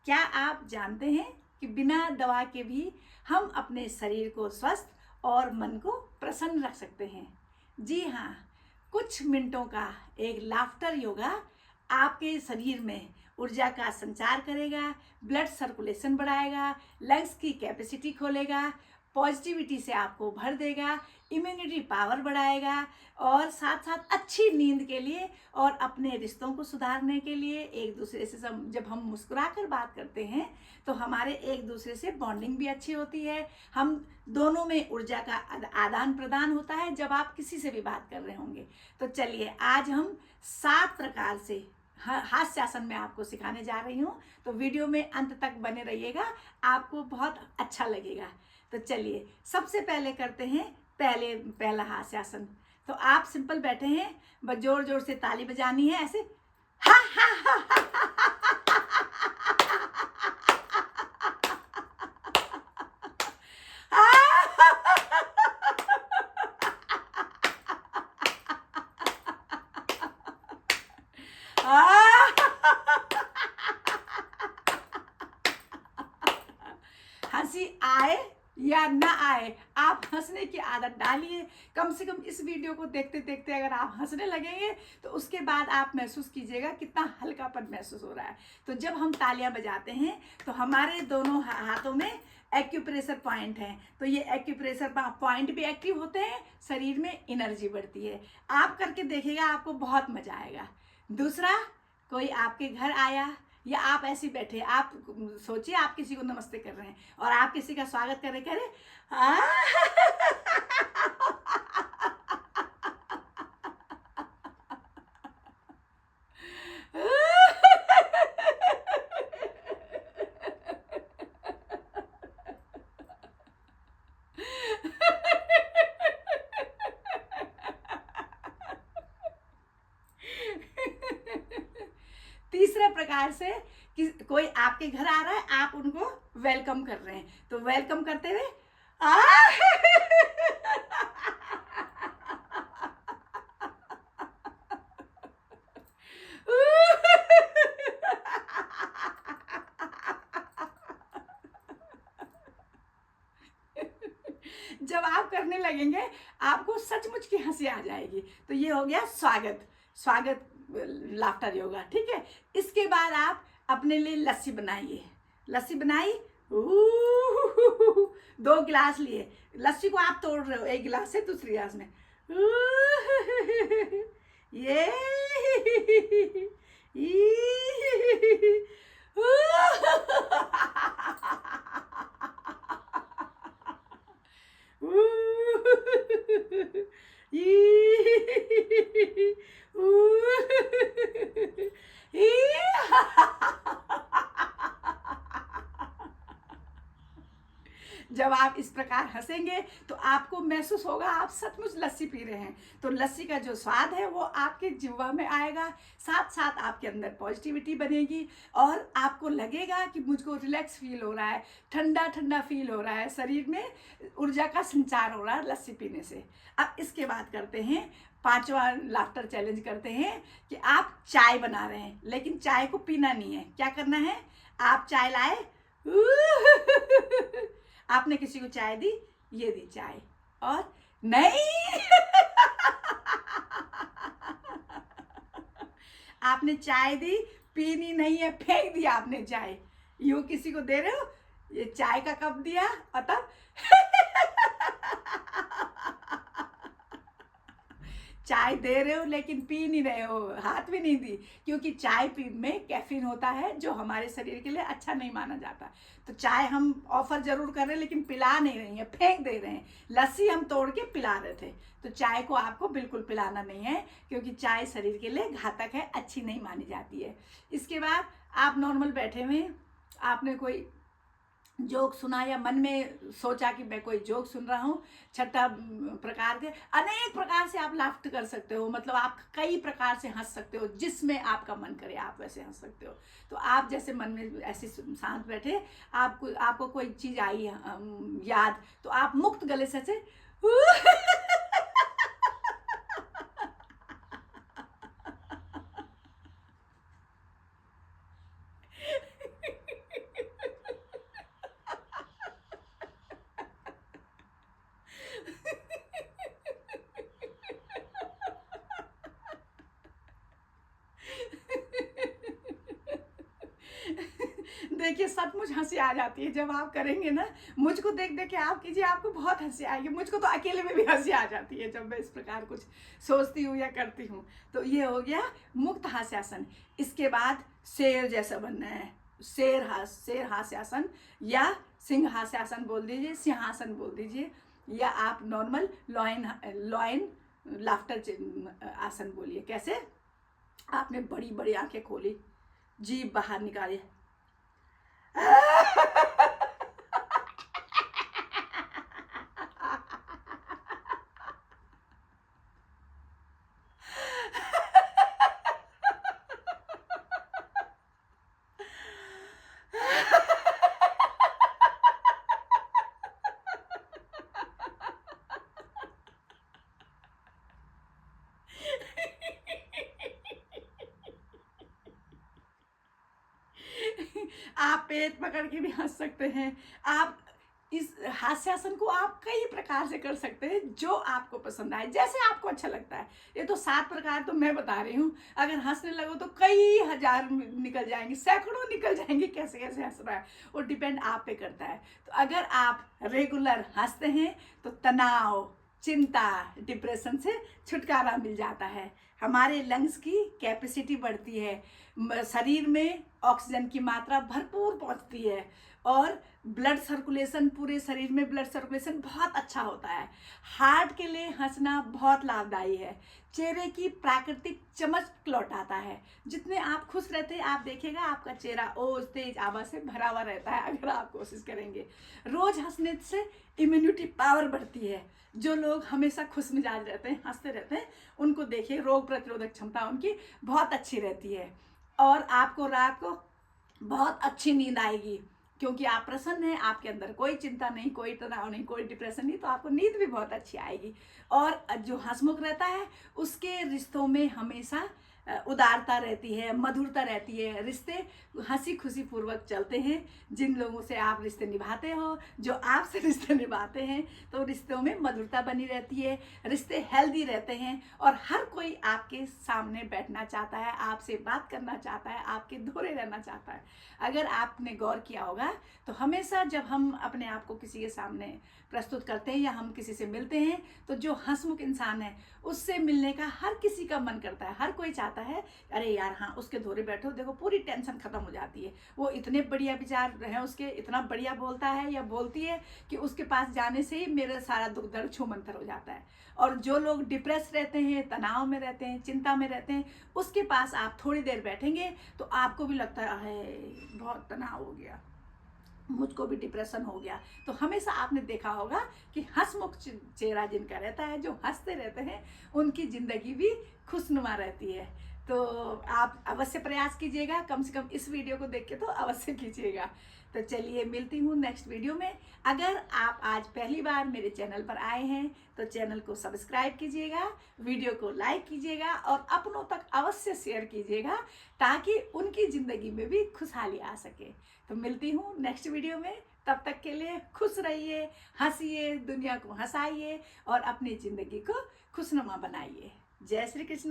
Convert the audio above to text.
क्या आप जानते हैं कि बिना दवा के भी हम अपने शरीर को स्वस्थ और मन को प्रसन्न रख सकते हैं? जी हाँ, कुछ मिनटों का एक लाफ्टर योगा आपके शरीर में ऊर्जा का संचार करेगा, ब्लड सर्कुलेशन बढ़ाएगा, लंग्स की कैपेसिटी खोलेगा, पॉजिटिविटी से आपको भर देगा, इम्यूनिटी पावर बढ़ाएगा और साथ साथ अच्छी नींद के लिए और अपने रिश्तों को सुधारने के लिए एक दूसरे से जब हम मुस्कुरा कर बात करते हैं तो हमारे एक दूसरे से बॉन्डिंग भी अच्छी होती है। हम दोनों में ऊर्जा का आदान प्रदान होता है जब आप किसी से भी बात कर रहे होंगे। तो चलिए आज हम 7 प्रकार से हास्यासन में आपको सिखाने जा रही हूँ, तो वीडियो में अंत तक बने रहिएगा, आपको बहुत अच्छा लगेगा। तो चलिए सबसे पहले करते हैं पहला हास्यासन। तो आप सिंपल बैठे हैं, बस जोर जोर से ताली बजानी है ऐसे हा हा हा हा हंसी आए या ना आए, आप हंसने की आदत डालिए। कम से कम इस वीडियो को देखते देखते अगर आप हंसने लगेंगे तो उसके बाद आप महसूस कीजिएगा कितना हल्कापन महसूस हो रहा है। तो जब हम तालियां बजाते हैं तो हमारे दोनों हाथों में एक्यूप्रेशर पॉइंट हैं, तो ये एक्यूप्रेशर पॉइंट भी एक्टिव होते हैं, शरीर में एनर्जी बढ़ती है। आप करके देखिएगा, आपको बहुत मजा आएगा। दूसरा, कोई आपके घर आया या आप ऐसे ही बैठे, आप सोचिए आप किसी को नमस्ते कर रहे हैं और आप किसी का स्वागत कर रहे, कह रहे तीसरे प्रकार से कि कोई आपके घर आ रहा है, आप उनको वेलकम कर रहे हैं, तो वेलकम करते हुए जब आप करने लगेंगे आपको सचमुच की हंसी आ जाएगी। तो ये हो गया स्वागत स्वागत लाफ्टर योगा, ठीक है। इसके बाद आप अपने लिए लस्सी बनाइए। लस्सी बनाई, 2 गिलास लिए, लस्सी को आप तोड़ रहे हो एक गिलास से दूसरे गिलास में, ये जब आप इस प्रकार हंसेंगे तो आपको महसूस होगा आप सचमुच लस्सी पी रहे हैं। तो लस्सी का जो स्वाद है वो आपके जिह्वा में आएगा, साथ साथ आपके अंदर पॉजिटिविटी बनेगी और आपको लगेगा कि मुझको रिलैक्स फील हो रहा है, ठंडा ठंडा फील हो रहा है, शरीर में ऊर्जा का संचार हो रहा है लस्सी पीने से। अब इसके बाद करते हैं 5वां लाफ्टर चैलेंज करते हैं कि आप चाय बना रहे हैं लेकिन चाय को पीना नहीं है। क्या करना है, आप चाय लाए, आपने किसी को चाय दी, ये दी चाय, और नहीं आपने चाय दी, पीनी नहीं है, फेंक दिया आपने चाय। यूं किसी को दे रहे हो, ये चाय का कप दिया और तब चाय दे रहे हो लेकिन पी नहीं रहे हो, हाथ भी नहीं दी, क्योंकि चाय पी में कैफीन होता है जो हमारे शरीर के लिए अच्छा नहीं माना जाता। तो चाय हम ऑफर जरूर कर रहे हैं लेकिन पिला नहीं रही है, फेंक दे रहे हैं। लस्सी हम तोड़ के पिला रहे थे, तो चाय को आपको बिल्कुल पिलाना नहीं है क्योंकि चाय शरीर के लिए घातक है, अच्छी नहीं मानी जाती है। इसके बाद आप नॉर्मल बैठे हुए, आपने कोई जोक सुना या मन में सोचा कि मैं कोई जोक सुन रहा हूँ, छठा प्रकार के अनेक प्रकार से आप लाफ्ट कर सकते हो, मतलब आप कई प्रकार से हंस सकते हो, जिसमें आपका मन करे आप वैसे हंस सकते हो। तो आप जैसे मन में ऐसे शांत बैठे, आपको कोई चीज आई याद, तो आप मुक्त गले से देखिए सचमुच हंसी आ जाती है जब आप करेंगे ना। मुझको देख देख के आप कीजिए, आपको बहुत हंसी आएगी। मुझको तो अकेले में भी हंसी आ जाती है जब मैं इस प्रकार कुछ सोचती हूँ या करती हूँ। तो ये हो गया मुक्त हास्यासन। इसके बाद शेर जैसा बनना है, शेर हास्यासन या सिंह हास्यासन बोल दीजिए, सिंहासन बोल दीजिए, या आप नॉर्मल लॉयन लाफ्टर आसन बोलिए। कैसे? आपने बड़ी बड़ी आंखें खोली, जीभ बाहर निकाले, आप पेट पकड़ के भी हंस सकते हैं। आप इस हास्यासन को आप कई प्रकार से कर सकते हैं, जो आपको पसंद आए, जैसे आपको अच्छा लगता है। ये तो 7 प्रकार तो मैं बता रही हूँ, अगर हंसने लगो तो कई हजार निकल जाएंगे, सैकड़ों निकल जाएंगे, कैसे कैसे हंस रहा है वो डिपेंड आप पे करता है। तो अगर आप रेगुलर हंसते हैं तो तनाव, चिंता, डिप्रेशन से छुटकारा मिल जाता है। हमारे लंग्स की कैपेसिटी बढ़ती है, शरीर में ऑक्सीजन की मात्रा भरपूर पहुंचती है, और ब्लड सर्कुलेशन, पूरे शरीर में ब्लड सर्कुलेशन बहुत अच्छा होता है। हार्ट के लिए हंसना बहुत लाभदायी है। चेहरे की प्राकृतिक चमक लौटाता है। जितने आप खुश रहते हैं, आप देखिएगा आपका चेहरा ओज तेज आभा से भरा हुआ रहता है, अगर आप कोशिश करेंगे। रोज हंसने से इम्यूनिटी पावर बढ़ती है। जो लोग हमेशा खुश मिजाज रहते हैं, हंसते रहते हैं, उनको देखिए रोग प्रतिरोधक क्षमता उनकी बहुत अच्छी रहती है, और आपको रात को बहुत अच्छी नींद आएगी, क्योंकि आप प्रसन्न हैं, आपके अंदर कोई चिंता नहीं, कोई तनाव नहीं, कोई डिप्रेशन नहीं, तो आपको नींद भी बहुत अच्छी आएगी। और जो हंसमुख रहता है उसके रिश्तों में हमेशा उदारता रहती है, मधुरता रहती है, रिश्ते हंसी खुशी पूर्वक चलते हैं। जिन लोगों से आप रिश्ते निभाते हो, जो आपसे रिश्ते निभाते हैं, तो रिश्तों में मधुरता बनी रहती है, रिश्ते हेल्दी रहते हैं, और हर कोई आपके सामने बैठना चाहता है, आपसे बात करना चाहता है, आपके धोरे रहना चाहता है। अगर आपने गौर किया होगा तो हमेशा जब हम अपने आप को किसी के सामने प्रस्तुत करते हैं या हम किसी से मिलते हैं, तो जो हंसमुख इंसान है उससे मिलने का हर किसी का मन करता है। हर कोई चाहता है अरे यार हाँ उसके धोरे बैठो, देखो पूरी टेंशन खत्म हो जाती है। वो इतने बढ़िया विचार हैं उसके, इतना बढ़िया बोलता है या बोलती है कि उसके पास जाने से ही मेरा सारा दुख दर्द छूमंतर हो जाता है। और जो लोग डिप्रेस रहते हैं, तनाव में रहते हैं, चिंता में रहते हैं, उसके पास आप थोड़ी देर बैठेंगे तो आपको भी लगता है बहुत तनाव हो गया, मुझको भी डिप्रेशन हो गया। तो हमेशा आपने देखा होगा कि हंसमुख चेहरा जिनका रहता है, जो हंसते रहते हैं, उनकी ज़िंदगी भी खुशनुमा रहती है। तो आप अवश्य प्रयास कीजिएगा, कम से कम इस वीडियो को देख के तो अवश्य कीजिएगा। तो चलिए मिलती हूँ नेक्स्ट वीडियो में। अगर आप आज पहली बार मेरे चैनल पर आए हैं तो चैनल को सब्सक्राइब कीजिएगा, वीडियो को लाइक कीजिएगा, और अपनों तक अवश्य शेयर कीजिएगा, ताकि उनकी ज़िंदगी में भी खुशहाली आ सके। तो मिलती हूँ नेक्स्ट वीडियो में, तब तक के लिए खुश रहिए, हंसिए, दुनिया को हंसाइए, और अपनी ज़िंदगी को खुशनुमा बनाइए। जय श्री कृष्ण।